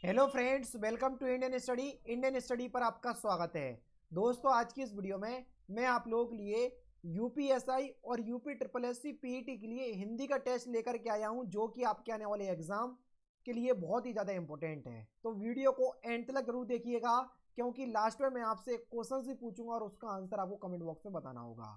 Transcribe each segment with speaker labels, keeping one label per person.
Speaker 1: Hello friends, welcome to Indian study पर आपका स्वागत है। दोस्तों, आज की इस वीडियो में मैं आप लोगों के लिए यूपीएसआई और UP triple S C PET के लिए हिंदी का टेस्ट लेकर के आया हूं, जो कि आपके आने वाले एग्जाम के लिए बहुत ही ज़्यादा इंपॉर्टेंट है। तो वीडियो को एंड तक जरूर देखिएगा, क्योंकि लास्ट में मैं आपसे क्वेश्चन भी पूछूंगा और उसका आंसर आपको कमेंट बॉक्स में बताना होगा।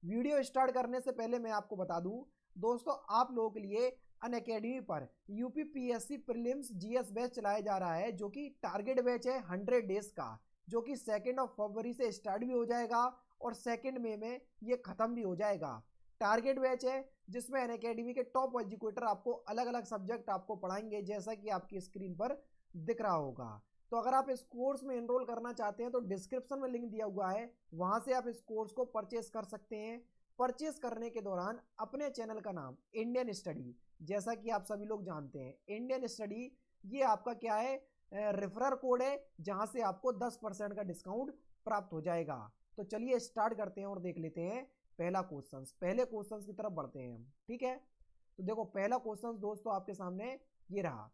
Speaker 1: वीडियो स्टार्ट करने से पहले मैं आपको बता दूं दोस्तों, आप लोगों के लिए अनअकैडमी पर UP PSC prelims GS batch चलाया जा रहा है, जो कि टारगेट बैच है 100 डेज का, जो कि 2 फरवरी से स्टार्ट भी हो जाएगा और 2 मई में ये खत्म भी हो जाएगा। टारगेट बैच है जिसमें अनअकैडमी के टॉप एजुकेटर आपको अलग अलग सब्जेक्ट आपको पढ़ाएंगे, जैसा कि आपकी स्क्रीन पर दिख रहा होगा। तो अगर आप इस कोर्स में एनरोल करना चाहते हैं तो डिस्क्रिप्शन में लिंक दिया हुआ है, वहां से आप इस कोर्स को परचेस कर सकते हैं। परचेस करने के दौरान अपने चैनल का नाम इंडियन स्टडी, जैसा कि आप सभी लोग जानते हैं इंडियन स्टडी, ये आपका क्या है, रेफरल कोड है, जहां से आपको 10% का डिस्काउंट प्राप्त हो जाएगा। तो चलिए स्टार्ट करते हैं और देख लेते हैं पहले क्वेश्चन की तरफ बढ़ते हैं हम। ठीक है, तो देखो पहला क्वेश्चन दोस्तों आपके सामने ये रहा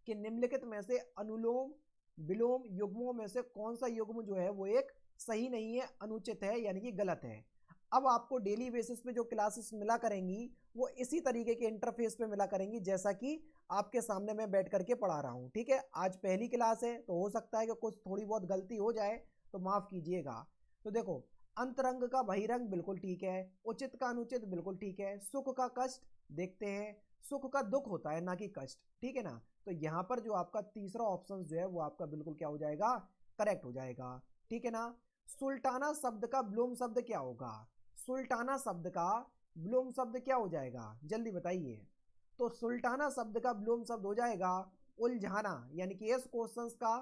Speaker 1: कि निम्नलिखित में से अनुलोम विलोम युग्मों में से कौन सा युग्म जो है वो एक सही नहीं है, अनुचित है, यानी कि गलत है। अब आपको डेली बेसिस पे जो क्लासेस मिला करेंगी वो इसी तरीके के इंटरफेस पे मिला करेंगी, जैसा कि आपके सामने मैं बैठ करके पढ़ा रहा हूँ। ठीक है, आज पहली क्लास है तो हो सकता है कि कुछ थोड़ी बहुत गलती हो जाए, तो माफ कीजिएगा। तो देखो, अंतरंग का बहिरंग बिल्कुल ठीक है, उचित का अनुचित बिल्कुल ठीक है, सुख का कष्ट देखते हैं, सुख का दुख होता है ना कि कष्ट। ठीक है ना, तो यहाँ पर जो आपका तीसरा ऑप्शन जो है वो आपका बिल्कुल क्या हो जाएगा, करेक्ट हो जाएगा। ठीक है ना। सुल्ताना शब्द का ब्लूम शब्द क्या होगा, सुल्ताना शब्द का ब्लूम शब्द क्या हो जाएगा, जल्दी बताइए। तो सुल्ताना शब्द का ब्लूम शब्द हो जाएगा उलझाना, यानी कि इस क्वेश्चन का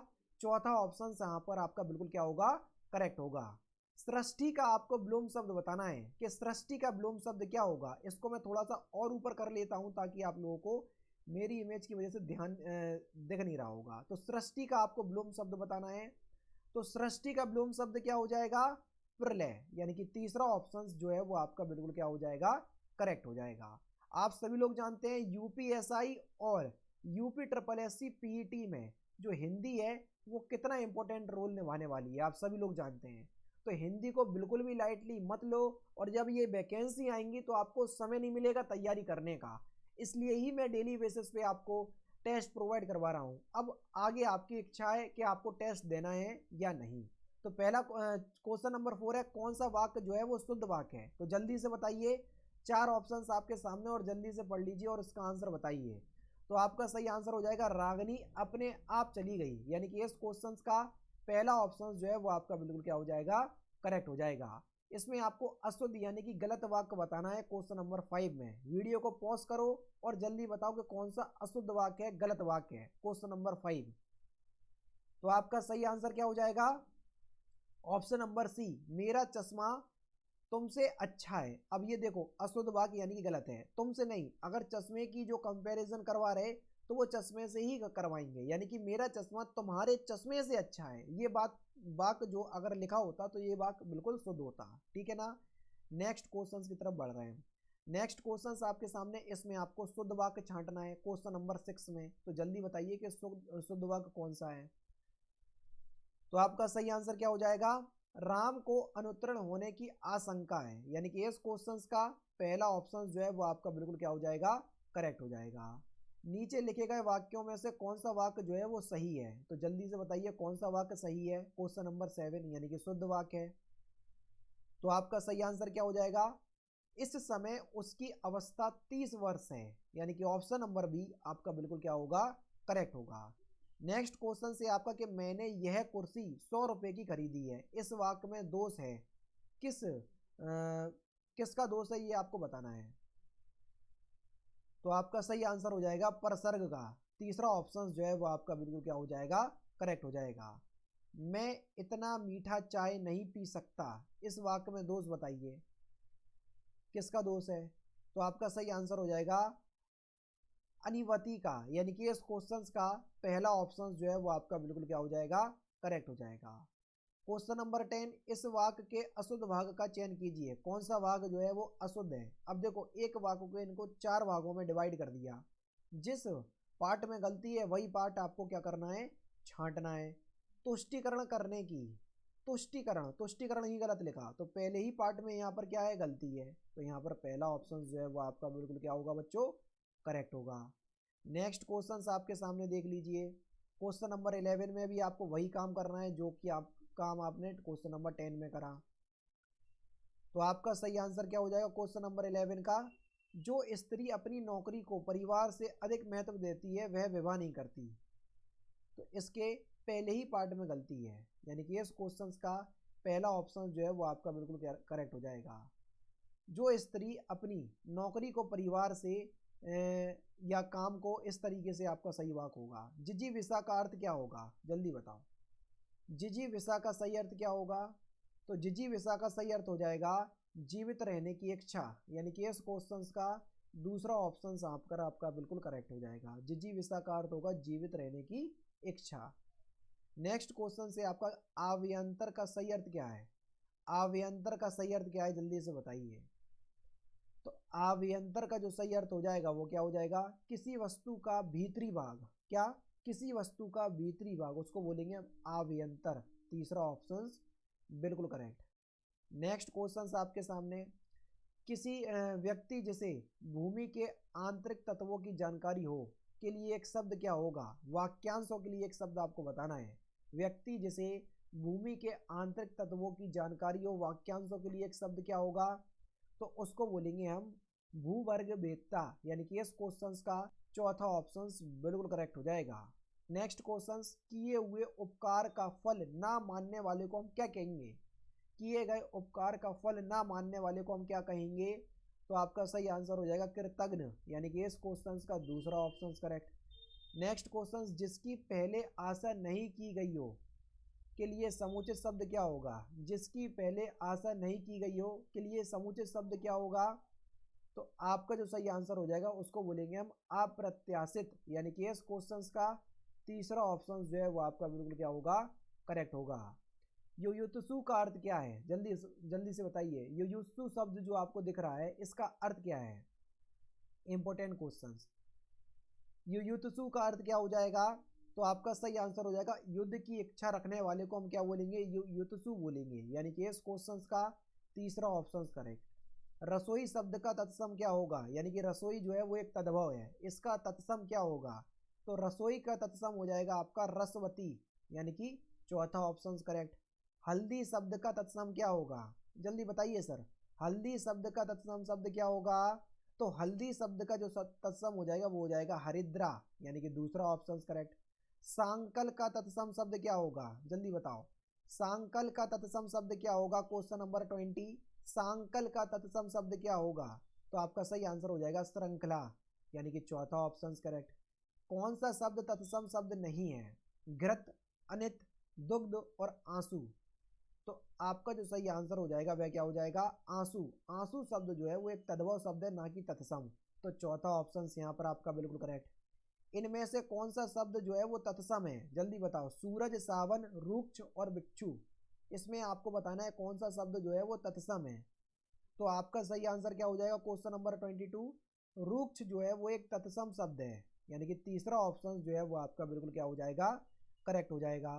Speaker 1: चौथा ऑप्शन यहाँ पर आपका बिल्कुल क्या होगा, करेक्ट होगा। सृष्टि का आपको ब्लूम शब्द बताना है कि सृष्टि का ब्लूम शब्द क्या होगा। इसको मैं थोड़ा सा और ऊपर कर लेता हूं ताकि आप लोगों को मेरी इमेज की वजह से ध्यान दिख नहीं रहा होगा। तो सृष्टि का आपको ब्लूम शब्द बताना है, तो सृष्टि का ब्लूम शब्द क्या हो जाएगा, प्रलय, यानी कि तीसरा ऑप्शन जो है वो आपका बिल्कुल क्या हो जाएगा, करेक्ट हो जाएगा। आप सभी लोग जानते हैं यूपीएसआई और UP triple S C PET में जो हिंदी है वो कितना इंपॉर्टेंट रोल निभाने वाली है, आप सभी लोग जानते हैं। तो हिंदी को बिल्कुल भी लाइटली मत लो, और जब ये वैकेंसी आएंगी तो आपको समय नहीं मिलेगा तैयारी करने का, इसलिए ही मैं डेली बेसिस पे आपको टेस्ट प्रोवाइड करवा रहा हूँ। अब आगे आपकी इच्छा है कि आपको टेस्ट देना है या नहीं। तो पहला क्वेश्चन नंबर 4 है, कौन सा वाक्य जो है वो शुद्ध वाक्य है, तो जल्दी से बताइए। 4 ऑप्शंस आपके सामने और जल्दी से पढ़ लीजिए और इसका आंसर बताइए। तो आपका सही आंसर हो जाएगा रागिनी अपने आप चली गई, यानी कि इस क्वेश्चन का पहला ऑप्शन जो है वो आपका बिल्कुल क्या हो जाएगा, करेक्ट हो जाएगा। इसमें आपको अशुद्ध यानी कि गलत वाक्य बताना है क्वेश्चन नंबर 5 में। वीडियो को पॉज करो और जल्दी बताओ कि कौन सा अशुद्ध वाक्य है, गलत वाक्य है, क्वेश्चन नंबर 5। तो आपका सही आंसर क्या हो जाएगा, ऑप्शन नंबर सी, मेरा चश्मा तुमसे अच्छा है। अब ये देखो, अशुद्ध वाक्य यानी कि गलत है, तुमसे नहीं। अगर चश्मे की जो कंपैरिजन करवा रहे तो वो चश्मे से ही करवाएंगे, यानी कि मेरा चश्मा तुम्हारे चश्मे से अच्छा है। ये बात वाक्य जो अगर लिखा होता तो ये वाक्य बिल्कुल शुद्ध होता। ठीक है ना। नेक्स्ट क्वेश्चन की तरफ बढ़ रहे हैं। नेक्स्ट क्वेश्चन आपके सामने, इसमें आपको शुद्ध वाक्य छांटना है क्वेश्चन नंबर 6 में। तो जल्दी बताइए कि शुद्ध वाक्य कौन सा है। तो आपका सही आंसर क्या हो जाएगा, राम को अनुत्तीर्ण होने की आशंका है, यानी कि इस क्वेश्चन का पहला ऑप्शन जो है वो आपका बिल्कुल क्या हो जाएगा, करेक्ट हो जाएगा। नीचे लिखे गए वाक्यों में से कौन सा वाक्य जो है वो सही है, तो जल्दी से बताइए कौन सा वाक्य सही है। क्वेश्चन नंबर 7 यानी कि शुद्ध वाक्य है। तो आपका सही आंसर क्या हो जाएगा, इस समय उसकी अवस्था 30 वर्ष है, यानी कि ऑप्शन नंबर बी आपका बिल्कुल क्या होगा, करेक्ट होगा। नेक्स्ट क्वेश्चन से आपका कि मैंने यह कुर्सी 100 रुपए की खरीदी है, इस वाक्य में दोष है, किसका दोष है ये आपको बताना है। तो आपका सही आंसर हो जाएगा परसर्ग का, तीसरा ऑप्शन जो है वो आपका बिल्कुल क्या हो जाएगा, करेक्ट हो जाएगा। मैं इतना मीठा चाय नहीं पी सकता, इस वाक्य में दोष बताइए, किसका दोष है। तो आपका सही आंसर हो जाएगा अनिवती का, यानी कि इस क्वेश्चन का पहला ऑप्शन जो है वो आपका बिल्कुल क्या हो जाएगा, करेक्ट हो जाएगा। क्वेश्चन नंबर 10, इस वाक्य के अशुद्ध भाग का चयन कीजिए, कौन सा भाग जो है वो अशुद्ध है। अब देखो, एक वाक्य को इनको 4 भागों में डिवाइड कर दिया। जिस पार्ट में गलती है वही पार्ट आपको क्या करना है, छांटना है। तुष्टिकरण करने की, तुष्टिकरण ही गलत लिखा, तो पहले ही पार्ट में यहाँ पर क्या है, गलती है, तो यहाँ पर पहला ऑप्शन जो है वो आपका बिल्कुल क्या होगा बच्चों, करेक्ट होगा। नेक्स्ट क्वेश्चन आपके सामने देख लीजिए। क्वेश्चन नंबर 11 में भी आपको वही काम करना है जो कि आप काम आपने क्वेश्चन नंबर 10 में करा। तो आपका सही आंसर क्या हो जाएगा क्वेश्चन नंबर 11 का, जो स्त्री अपनी नौकरी को परिवार से अधिक महत्व देती है वह विवाह नहीं करती। तो इसके पहले ही पार्ट में गलती है, यानी कि इस क्वेश्चन का पहला ऑप्शन जो है वो आपका बिल्कुल करेक्ट हो जाएगा। जो स्त्री अपनी नौकरी को परिवार से या काम को इस तरीके से आपका सही वाक्य होगा। जिजीविषा का अर्थ क्या होगा, जल्दी बताओ। जिजीविषा का सही अर्थ क्या होगा, तो जिजीविषा का सही अर्थ हो जाएगा जीवित रहने की इच्छा, यानी कि इस क्वेश्चन का दूसरा ऑप्शन आपका बिल्कुल करेक्ट हो जाएगा। जिजीविषा का अर्थ होगा जीवित रहने की इच्छा। नेक्स्ट क्वेश्चन से आपका अव्यंतर का सही अर्थ क्या है, अव्यंतर का सही अर्थ क्या है, जल्दी से बताइए। तो अव्यंतर का जो सही अर्थ हो जाएगा वो क्या हो जाएगा, किसी वस्तु का भीतरी भाग, क्या, किसी वस्तु का भीतरी भाग, उसको बोलेंगे अव्यंतर। तीसरा ऑप्शन बिल्कुल करेक्ट। नेक्स्ट क्वेश्चन आपके सामने, किसी व्यक्ति जिसे भूमि के आंतरिक तत्वों की जानकारी हो के लिए एक शब्द क्या होगा, वाक्यांशों के लिए एक शब्द आपको बताना है। व्यक्ति जिसे भूमि के आंतरिक तत्वों की जानकारी हो, वाक्यांशों के लिए एक शब्द क्या होगा, तो उसको बोलेंगे हम भूवर्ग वेत्ता, यानी कि इस क्वेश्चन का चौथा ऑप्शन बिल्कुल करेक्ट हो जाएगा। नेक्स्ट क्वेश्चन, किए हुए उपकार का फल ना मानने वाले को हम क्या कहेंगे, किए गए उपकार का फल ना मानने वाले को हम क्या कहेंगे, तो आपका सही आंसर हो जाएगा कृतज्ञ, यानी कि इस क्वेश्चन का दूसरा ऑप्शन करेक्ट। नेक्स्ट क्वेश्चन, जिसकी पहले आशा नहीं की गई हो के लिए समुचित शब्द क्या होगा, जिसकी पहले आशा नहीं की गई हो के लिए समुचित शब्द क्या होगा, तो आपका जो सही आंसर हो जाएगा उसको बोलेंगे हम अप्रत्याशित, यानी कि इस क्वेश्चन का तीसरा ऑप्शन जो है वो आपका बिल्कुल क्या होगा, करेक्ट होगा। युयुत्सु का अर्थ क्या है, जल्दी से बताइए। युयुत्सु शब्द जो आपको दिख रहा है इसका अर्थ क्या है, इंपॉर्टेंट क्वेश्चन। युयुत्सु का अर्थ क्या हो जाएगा, तो आपका सही आंसर हो जाएगा युद्ध की इच्छा रखने वाले को हम क्या बोलेंगे, युयुत्सु बोलेंगे, यानी कि इस क्वेश्चन का तीसरा ऑप्शन करेक्ट। रसोई शब्द का तत्सम क्या होगा, यानी कि रसोई जो है वो एक तद्भव है, इसका तत्सम क्या होगा, तो रसोई का तत्सम हो जाएगा आपका रसवती, यानी कि चौथा ऑप्शन करेक्ट। हल्दी शब्द का तत्सम क्या होगा, जल्दी बताइए सर, हल्दी शब्द का तत्सम शब्द क्या होगा, तो हल्दी शब्द का जो तत्सम हो जाएगा वो हो जाएगा हरिद्रा, यानी कि दूसरा ऑप्शन करेक्ट। सांकल का तत्सम शब्द क्या होगा, जल्दी बताओ। सांकल का तत्सम शब्द क्या होगा, क्वेश्चन नंबर 20, सांकल का तत्सम शब्द क्या होगा, तो आपका सही आंसर हो जाएगा श्रृंखला, यानी कि चौथा ऑप्शन करेक्ट। कौन सा शब्द तत्सम शब्द नहीं है, घृत, अनित, दुग्ध और आंसू, तो आपका जो सही आंसर हो जाएगा वह क्या हो जाएगा, आंसू। आंसू शब्द जो है वो एक तद्भव शब्द है, ना कि तत्सम, तो चौथा ऑप्शन यहाँ पर आपका बिल्कुल करेक्ट। इनमें से कौन सा शब्द जो है वो तत्सम है, जल्दी बताओ। सूरज, सावन, रुक्ष और भिक्षु, इसमें आपको बताना है कौन सा शब्द जो है वो तत्सम है, तो आपका सही आंसर क्या हो जाएगा क्वेश्चन नंबर 22, रुक्ष जो है वो एक तत्सम शब्द है, यानी कि तीसरा ऑप्शन जो है वो आपका बिल्कुल क्या हो जाएगा, करेक्ट हो जाएगा।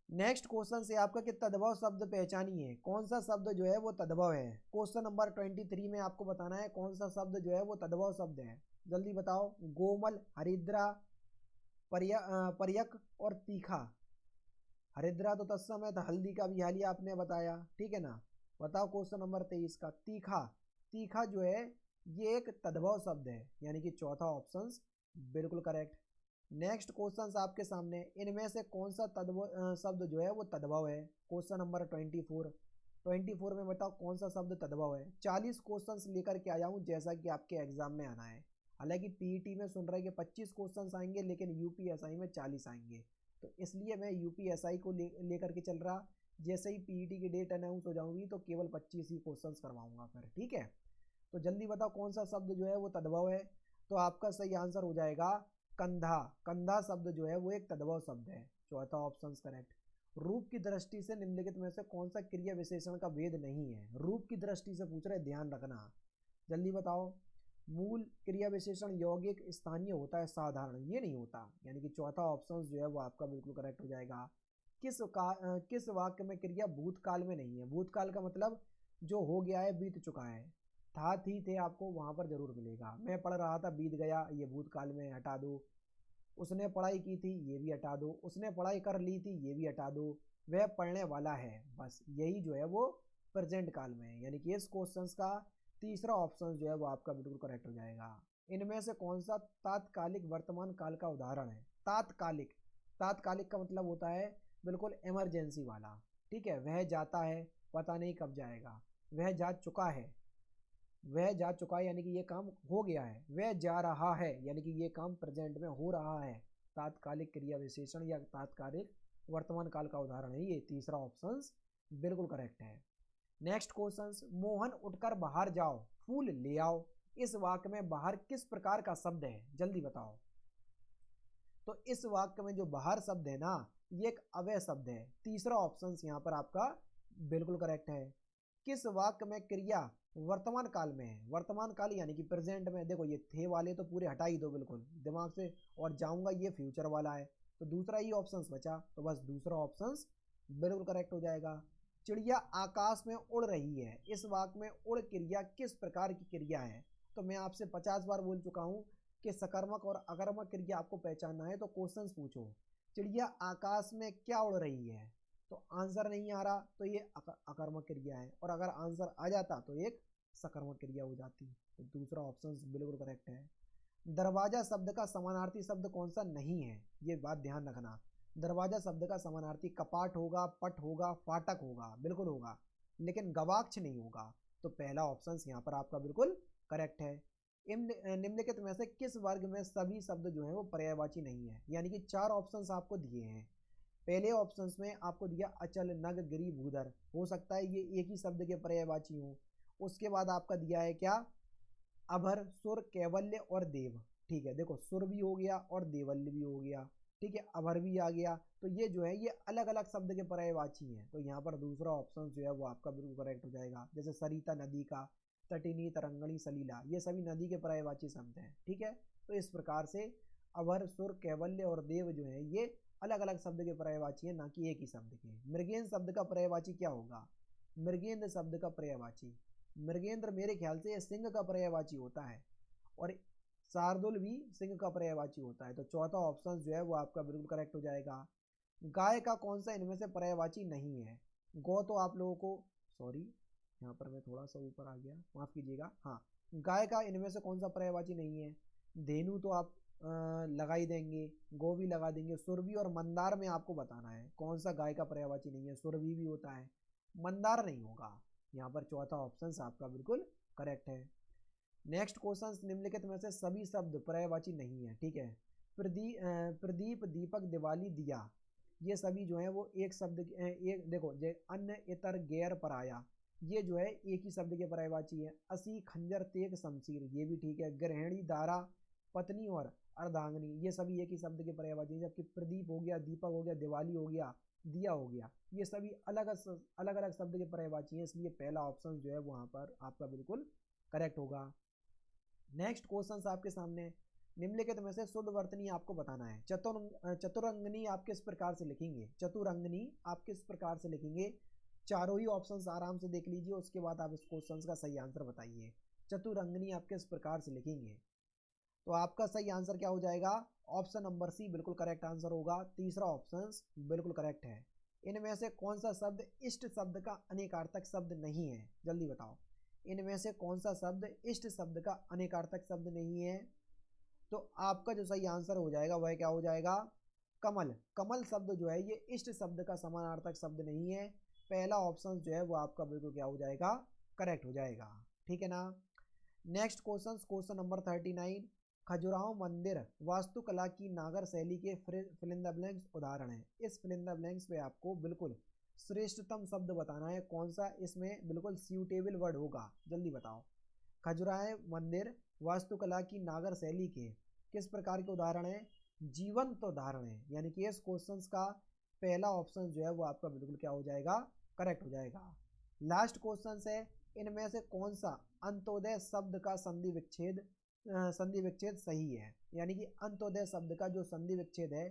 Speaker 1: नेक्स्ट क्वेश्चन से आपका कि तद्भव शब्द पहचानिए, कौन सा शब्द जो है वो तद्भव है। क्वेश्चन नंबर 23 में आपको बताना है कौन सा शब्द जो है वो तद्भव शब्द है, जल्दी बताओ। गोमल, हरिद्रा, पर्यक और तीखा। हरिद्रा तो तत्सम है, तो हल्दी का भी हालिया आपने बताया, ठीक है ना। बताओ क्वेश्चन नंबर 23 का तीखा, तीखा जो है ये एक तद्भव शब्द है, यानी कि चौथा ऑप्शन बिल्कुल करेक्ट। नेक्स्ट क्वेश्चन आपके सामने, इनमें से कौन सा तद्भव शब्द जो है वो तद्भव है, क्वेश्चन नंबर 24 में बताओ कौन सा शब्द तद्भव है। 40 क्वेश्चन लेकर के आया हूँ, जैसा कि आपके एग्जाम में आना है। हालांकि पीईटी में सुन रहे हैं कि 25 क्वेश्चन आएंगे, लेकिन यूपीएसआई में 40 आएंगे, तो इसलिए मैं यूपीएसआई को लेकर के चल रहा। जैसे ही पीईटी की डेट अनाउंस हो जाऊंगी तो केवल 25 ही क्वेश्चन करवाऊंगा फिर, ठीक है। तो जल्दी बताओ कौन सा शब्द जो है वो तद्भव है, तो आपका सही आंसर हो जाएगा कंधा। कंधा शब्द जो है वो एक तद्भव शब्द है, चौथा ऑप्शन करेक्ट। रूप की दृष्टि से निम्नलिखित में से कौन सा क्रिया विशेषण का भेद नहीं है, रूप की दृष्टि से पूछ रहे, ध्यान रखना, जल्दी बताओ। मूल, क्रिया विशेषण, यौगिक, स्थानीय होता है, साधारण ये नहीं होता। यानी कि चौथा ऑप्शन जो है वो आपका बिल्कुल करेक्ट हो जाएगा। किस वाक्य में क्रिया भूतकाल में नहीं है? भूतकाल का मतलब जो हो गया है, बीत चुका है। था, थी, थे आपको वहां पर जरूर मिलेगा। मैं पढ़ रहा था, बीत गया, ये भूतकाल में, हटा दो। उसने पढ़ाई की थी, ये भी हटा दो। उसने पढ़ाई कर ली थी, ये भी हटा दो। वह पढ़ने वाला है, बस यही जो है वो प्रेजेंट काल में है। यानी कि इस क्वेश्चन का तीसरा ऑप्शन जो है वो आपका बिल्कुल करेक्ट हो जाएगा। इनमें से कौन सा तात्कालिक वर्तमान काल का उदाहरण है? तात्कालिक, तात्कालिक का मतलब होता है बिल्कुल इमरजेंसी वाला। ठीक है, वह जाता है, पता नहीं कब जाएगा। वह जा चुका है, वह जा चुका है यानी कि ये काम हो गया है। वह जा रहा है यानी कि ये काम प्रेजेंट में हो रहा है। तात्कालिक क्रिया विशेषण या तात्कालिक वर्तमान काल का उदाहरण है ये। तीसरा ऑप्शन बिल्कुल करेक्ट है। नेक्स्ट क्वेश्चन, मोहन उठकर बाहर जाओ, फूल ले आओ। इस वाक्य में बाहर किस प्रकार का शब्द है? जल्दी बताओ। तो इस वाक्य में जो बाहर शब्द है ना, ये एक अव्यय शब्द है। तीसरा ऑप्शन यहाँ पर आपका बिल्कुल करेक्ट है। किस वाक्य में क्रिया वर्तमान काल में है? वर्तमान काल यानी कि प्रेजेंट में। देखो ये थे वाले तो पूरे हटा ही दो बिल्कुल दिमाग से, और जाऊंगा ये फ्यूचर वाला है, तो दूसरा ही ऑप्शन बचा, तो बस दूसरा ऑप्शन बिल्कुल करेक्ट हो जाएगा। चिड़िया आकाश में उड़ रही है, इस वाक्य में उड़ क्रिया किस प्रकार की क्रिया है? तो मैं आपसे 50 बार बोल चुका हूँ कि सकर्मक और अकर्मक क्रिया आपको पहचानना है, तो क्वेश्चन पूछो चिड़िया आकाश में क्या उड़ रही है, तो आंसर नहीं आ रहा तो ये अकर्मक क्रिया है, और अगर आंसर आ जाता तो एक सकर्मक क्रिया हो जाती। तो दूसरा ऑप्शन बिल्कुल करेक्ट है। दरवाजा शब्द का समानार्थी शब्द कौन सा नहीं है? ये बात ध्यान रखना। दरवाजा शब्द का समानार्थी कपाट होगा, पट होगा, फाटक होगा, बिल्कुल होगा, लेकिन गवाक्ष नहीं होगा। तो पहला ऑप्शन यहाँ पर आपका बिल्कुल करेक्ट है। निम्नलिखित में से किस वर्ग में सभी शब्द जो है वो पर्यायवाची नहीं है? यानी कि 4 ऑप्शंस आपको दिए हैं। पहले ऑप्शंस में आपको दिया अचल, नग, गिरी, भूधर, हो सकता है ये एक ही शब्द के पर्यायवाची हो। उसके बाद आपका दिया है क्या? अभर, सुर, कैवल्य और देव। ठीक है, देखो सुर भी हो गया और देवल्य भी हो गया। ठीक है, अभर भी आ गया। तो ये जो है ये अलग अलग शब्द के पर्यायवाची हैं। तो यहाँ पर दूसरा ऑप्शन जो है वो आपका बिल्कुल करेक्ट हो जाएगा। जैसे सरिता नदी का, तटिनी, तरंगणी, सलीला, ये सभी नदी के पर्यायवाची शब्द हैं। ठीक है, तो इस प्रकार से अभर, सुर, कैवल्य और देव जो है ये अलग अलग शब्द के पर्यायवाची है, ना कि एक ही शब्द के। मृगेंद्र शब्द का पर्यायवाची क्या होगा? मृगेंद्र शब्द का पर्यायवाची, मृगेंद्र मेरे ख्याल से सिंह का पर्यायवाची होता है, और शार्दुल भी सिंह का पर्यायवाची होता है। तो चौथा ऑप्शन जो है वो आपका बिल्कुल करेक्ट हो जाएगा। गाय का कौन सा इनमें से पर्यायवाची नहीं है? गौ तो आप लोगों को, सॉरी यहाँ पर मैं थोड़ा सा ऊपर आ गया, माफ कीजिएगा। हाँ, गाय का इनमें से कौन सा पर्यायवाची नहीं है? धेनु तो आप लगा ही देंगे, गो भी लगा देंगे। सुरभि और मंदार में आपको बताना है कौन सा गाय का पर्यायवाची नहीं है। सुरभि भी होता है, मंदार नहीं होगा। यहाँ पर चौथा ऑप्शन आपका बिल्कुल करेक्ट है। नेक्स्ट क्वेश्चन, निम्नलिखित में से सभी शब्द पर्यायवाची नहीं है। ठीक है, प्रदीप, दीपक, दिवाली, दिया, ये सभी जो है वो एक शब्द एक, देखो अन्य, इतर, गैर, पराया, ये जो है एक ही शब्द के पर्यायवाची है। असी, खंजर, तेग, शमशीर, ये भी ठीक है। गृहिणी, दारा, पत्नी और अर्धांगिनी, ये सभी एक ही शब्द के पर्यायवाची हैं। जबकि प्रदीप हो गया, दीपक हो गया, दिवाली हो गया, दिया हो गया, ये सभी अलग अलग शब्द के पर्यायवाची हैं। इसलिए पहला ऑप्शन जो है वहां पर आपका बिल्कुल करेक्ट होगा। नेक्स्ट क्वेश्चन आपके सामने, निम्नलिखित में से शुद्ध वर्तनी आपको बताना है। चतुरंगनी आप किस प्रकार से लिखेंगे? चतुरंगनी आप किस प्रकार से लिखेंगे? चारों ही ऑप्शंस आराम से देख लीजिए, उसके बाद आप इस क्वेश्चन का सही आंसर बताइए। चतुरंगनी आप किस प्रकार से लिखेंगे? तो आपका सही आंसर क्या हो जाएगा? ऑप्शन नंबर सी बिल्कुल करेक्ट आंसर होगा। तीसरा ऑप्शन बिल्कुल करेक्ट है। इनमें से कौन सा शब्द इष्ट शब्द का अनेकार्थक शब्द नहीं है? जल्दी बताओ, इनमें से कौन सा शब्द इष्ट शब्द का अनेकार्थक शब्द नहीं है? तो आपका जो सही आंसर हो जाएगा वह क्या हो जाएगा? कमल। कमल शब्द जो है ये इष्ट शब्द का समानार्थक शब्द नहीं है। पहला ऑप्शन जो है वो आपका बिल्कुल क्या हो जाएगा? करेक्ट हो जाएगा। ठीक है ना। Next question, question number 39, Khajuraho मंदिर वास्तुकला की नागर शैली के फिल इन द ब्लैंक्स उदाहरण है। इस फिल इन द ब्लैंक्स पे आपको बिल्कुल श्रेष्ठतम शब्द बताना है, कौन सा इसमें बिल्कुल सूटेबल वर्ड होगा। जल्दी बताओ। खजुराहो मंदिर वास्तुकला की नागर शैली के किस प्रकार के उदाहरण है? जीवंत उदाहरण है। यानी कि इस क्वेश्चन का पहला ऑप्शन जो है वो आपका बिल्कुल क्या हो जाएगा? करेक्ट हो जाएगा। लास्ट क्वेश्चन है, इनमें से कौन सा अंत्योदय शब्द का संधि विच्छेद सही है, यानी कि अंत्योदय शब्द का जो संधि विच्छेद है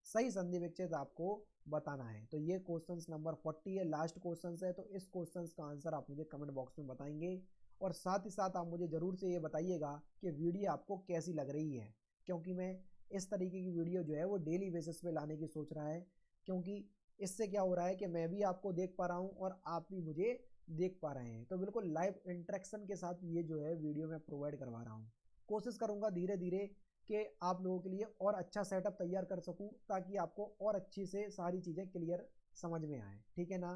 Speaker 1: सही संधि विच्छेद आपको बताना है। तो ये क्वेश्चन नंबर 40 है, लास्ट क्वेश्चन है। तो इस क्वेश्चन का आंसर आप मुझे कमेंट बॉक्स में बताएंगे और साथ ही साथ आप मुझे ज़रूर से ये बताइएगा कि वीडियो आपको कैसी लग रही है, क्योंकि मैं इस तरीके की वीडियो जो है वो डेली बेसिस पे लाने की सोच रहा है, क्योंकि इससे क्या हो रहा है कि मैं भी आपको देख पा रहा हूँ और आप भी मुझे देख पा रहे हैं। तो बिल्कुल लाइव इंटरेक्शन के साथ ये जो है वीडियो मैं प्रोवाइड करवा रहा हूँ। कोशिश करूँगा धीरे धीरे कि आप लोगों के लिए और अच्छा सेटअप तैयार कर सकूं, ताकि आपको और अच्छी से सारी चीज़ें क्लियर समझ में आए, ठीक है ना।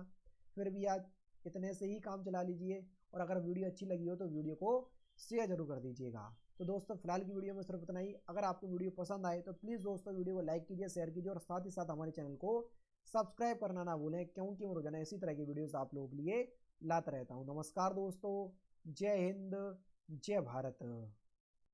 Speaker 1: फिर भी आज इतने से ही काम चला लीजिए, और अगर वीडियो अच्छी लगी हो तो वीडियो को शेयर जरूर कर दीजिएगा। तो दोस्तों फिलहाल की वीडियो में सिर्फ इतना ही। अगर आपको वीडियो पसंद आए तो प्लीज़ दोस्तों वीडियो को लाइक कीजिए, शेयर कीजिए और साथ ही साथ हमारे चैनल को सब्सक्राइब करना ना भूलें, क्योंकि मैं रोजाना इसी तरह की वीडियोस आप लोगों के लिए लाता रहता हूँ। नमस्कार दोस्तों, जय हिंद, जय भारत।